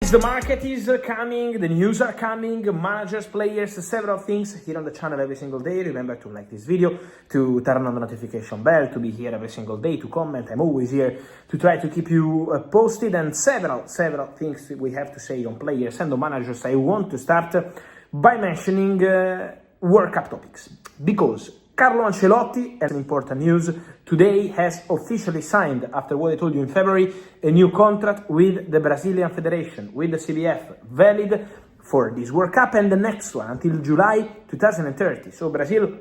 The market is coming, the news are coming, managers, players, several things here on the channel every single day. Remember to like this video, to turn on the notification bell, to be here every single day, to comment. I'm always here to try to keep you posted, and several things we have to say on players and on managers. I want to start by mentioning World Cup topics, because Carlo Ancelotti, as important news, today has officially signed, after what I told you in February, a new contract with the Brazilian Federation, with the CBF, valid for this World Cup and the next one until July 2030. So Brazil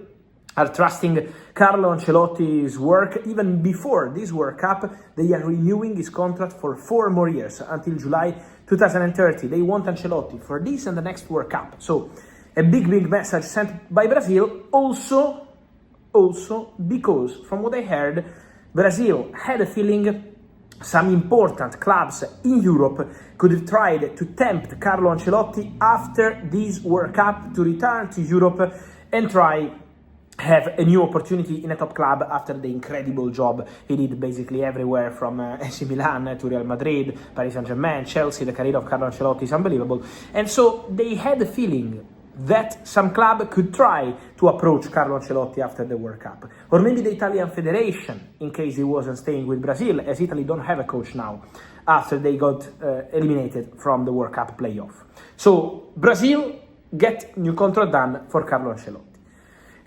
are trusting Carlo Ancelotti's work. Even before this World Cup, they are renewing his contract for 4 more years until July 2030. They want Ancelotti for this and the next World Cup. So a big message sent by Brazil. Also because, from what I heard, Brazil had a feeling some important clubs in Europe could have tried to tempt Carlo Ancelotti after this World Cup to return to Europe and try have a new opportunity in a top club after the incredible job he did basically everywhere, from AC Milan to Real Madrid, Paris Saint-Germain, Chelsea. The career of Carlo Ancelotti is unbelievable. And so they had a feeling that some club could try to approach Carlo Ancelotti after the World Cup. Or maybe the Italian Federation, in case he wasn't staying with Brazil, as Italy don't have a coach now, after they got eliminated from the World Cup playoff. So Brazil get new contract done for Carlo Ancelotti.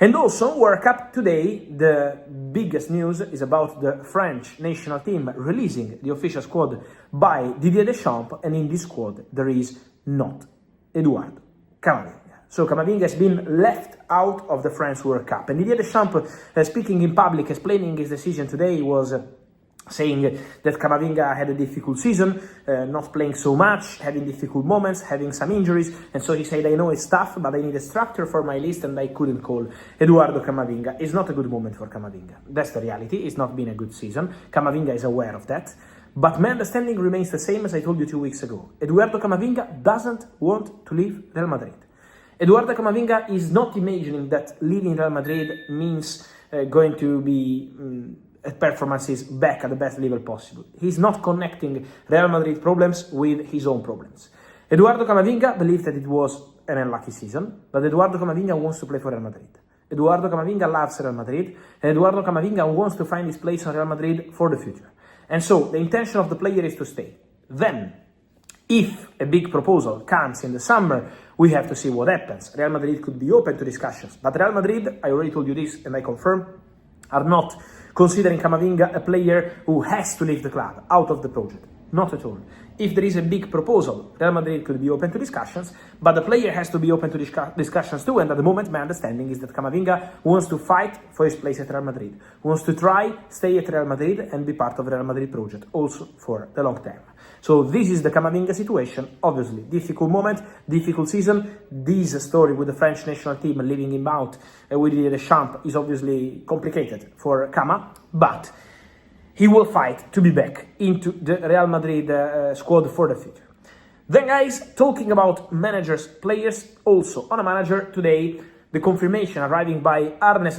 And also, World Cup today, the biggest news is about the French national team releasing the official squad by Didier Deschamps, and in this squad there is not Eduardo Camavinga. So Camavinga has been left out of the French World Cup. And Didier Deschamps, speaking in public, explaining his decision today, was saying that Camavinga had a difficult season, not playing so much, having difficult moments, having some injuries. And so he said, I know it's tough, but I need a structure for my list, and I couldn't call Eduardo Camavinga. It's not a good moment for Camavinga. That's the reality. It's not been a good season. Camavinga is aware of that. But my understanding remains the same as I told you 2 weeks ago. Eduardo Camavinga doesn't want to leave Real Madrid. Eduardo Camavinga is not imagining that leaving Real Madrid means going to be performances back at the best level possible. He's not connecting Real Madrid problems with his own problems. Eduardo Camavinga believes that it was an unlucky season, but Eduardo Camavinga wants to play for Real Madrid. Eduardo Camavinga loves Real Madrid, and Eduardo Camavinga wants to find his place on Real Madrid for the future. And so the intention of the player is to stay. Then, if a big proposal comes in the summer, we have to see what happens. Real Madrid could be open to discussions. But Real Madrid, I already told you this and I confirm, are not considering Camavinga a player who has to leave the club, out of the project. Not at all. If there is a big proposal, Real Madrid could be open to discussions, but the player has to be open to discussions too. And at the moment, my understanding is that Camavinga wants to fight for his place at Real Madrid, wants to try, stay at Real Madrid and be part of the Real Madrid project, also for the long term. So this is the Camavinga situation. Obviously, difficult moment, difficult season. This story with the French national team leaving him out with Didier Deschamps is obviously complicated for Cama, but he will fight to be back into the Real Madrid squad for the future. Then, guys, talking about managers, players, also on a manager today, the confirmation arriving by Arne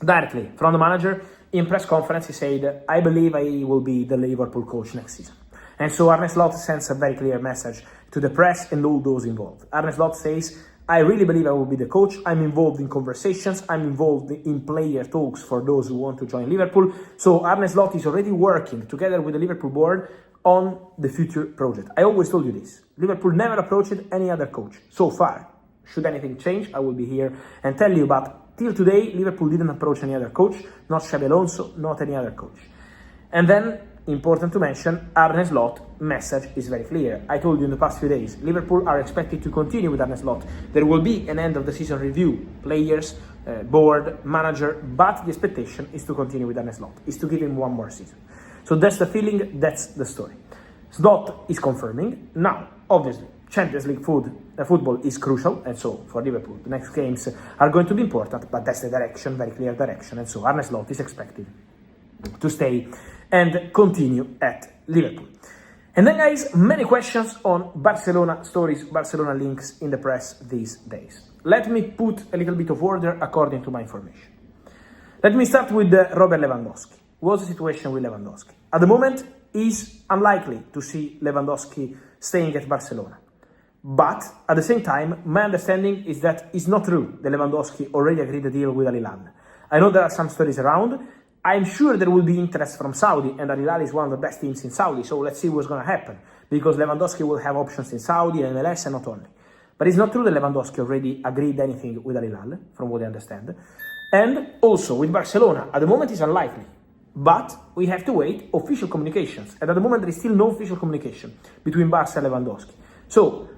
directly from the manager. In press conference, he said, I believe I will be the Liverpool coach next season. And so Arne sends a very clear message to the press and all those involved. Arne says, I really believe I will be the coach. I'm involved in conversations. I'm involved in player talks for those who want to join Liverpool. So Arne is already working together with the Liverpool board on the future project. I always told you this. Liverpool never approached any other coach so far. Should anything change, I will be here and tell you. But till today, Liverpool didn't approach any other coach, not Xabi Alonso, not any other coach. And then, important to mention, Arne Slot message is very clear. I told you in the past few days, Liverpool are expected to continue with Arne Slot. There will be an end of the season review, players, board, manager, but the expectation is to continue with Arne Slot, is to give him one more season. So that's the feeling, that's the story. Slot is confirming. Now, obviously, Champions League football is crucial, and so for Liverpool, the next games are going to be important, but that's the direction, very clear direction, and so Arne Slot is expected to stay and continue at Liverpool. And then, guys, many questions on Barcelona stories, Barcelona links in the press these days. Let me put a little bit of order according to my information. Let me start with Robert Lewandowski. What's the situation with Lewandowski? At the moment, it's unlikely to see Lewandowski staying at Barcelona. But at the same time, my understanding is that it's not true that Lewandowski already agreed a deal with Al Hilal. I know there are some stories around. I'm sure there will be interest from Saudi, and Al Hilal is one of the best teams in Saudi, so let's see what's going to happen, because Lewandowski will have options in Saudi and MLS and not only. But it's not true that Lewandowski already agreed anything with Al Hilal, from what I understand. And also with Barcelona, at the moment it's unlikely. But we have to wait official communications. And at the moment there is still no official communication between Barca and Lewandowski. So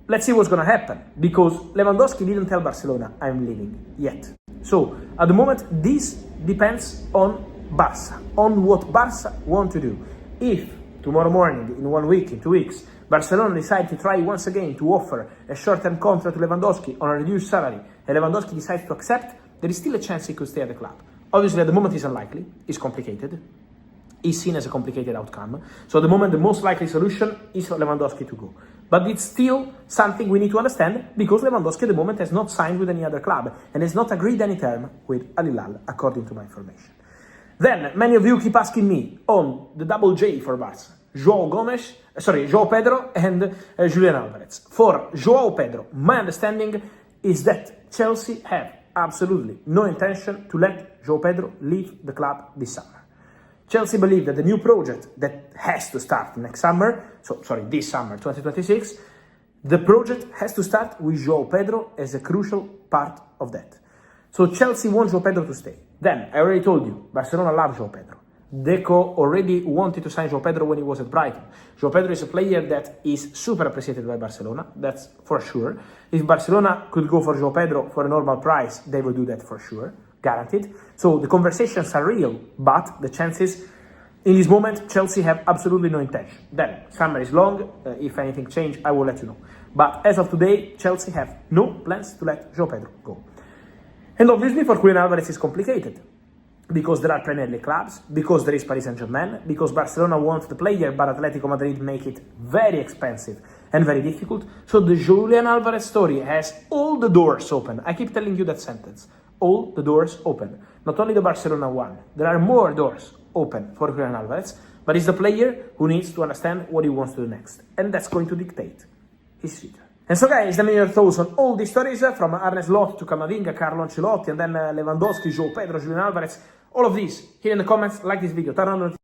let's see what's going to happen, because Lewandowski didn't tell Barcelona, I'm leaving, yet. So at the moment this depends on Barca, on what Barca want to do. If tomorrow morning, in 1 week, in 2 weeks, Barcelona decide to try once again to offer a short-term contract to Lewandowski on a reduced salary, and Lewandowski decides to accept, there is still a chance he could stay at the club. Obviously, at the moment, it's unlikely. It's complicated. It's seen as a complicated outcome. So at the moment, the most likely solution is for Lewandowski to go. But it's still something we need to understand, because Lewandowski at the moment has not signed with any other club and has not agreed any term with Al Hilal, according to my information. Then, many of you keep asking me on the double J for Barca. Joao Pedro and Julian Alvarez. For Joao Pedro, my understanding is that Chelsea have absolutely no intention to let Joao Pedro leave the club this summer. Chelsea believe that the new project that has to start this summer, 2026, the project has to start with Joao Pedro as a crucial part of that. So Chelsea wants Joao Pedro to stay. Then, I already told you, Barcelona loves Joao Pedro. Deco already wanted to sign Joao Pedro when he was at Brighton. Joao Pedro is a player that is super appreciated by Barcelona, that's for sure. If Barcelona could go for Joao Pedro for a normal price, they will do that for sure, guaranteed. So the conversations are real, but the chances, in this moment, Chelsea have absolutely no intention. Then, summer is long, if anything changes, I will let you know. But as of today, Chelsea have no plans to let Joao Pedro go. And obviously for Julian Alvarez it's complicated, because there are Premier League clubs, because there is Paris Saint-Germain, because Barcelona wants the player, but Atletico Madrid make it very expensive and very difficult. So the Julian Alvarez story has all the doors open. I keep telling you that sentence. All the doors open. Not only the Barcelona one. There are more doors open for Julian Alvarez, but it's the player who needs to understand what he wants to do next. And that's going to dictate his future. And so guys, let me know your thoughts on all these stories, from Arne's lot to Camavinga, Carlo Ancelotti, and then Lewandowski, Joao Pedro, Julian Alvarez, all of these here in the comments. Like this video, turn on notifications.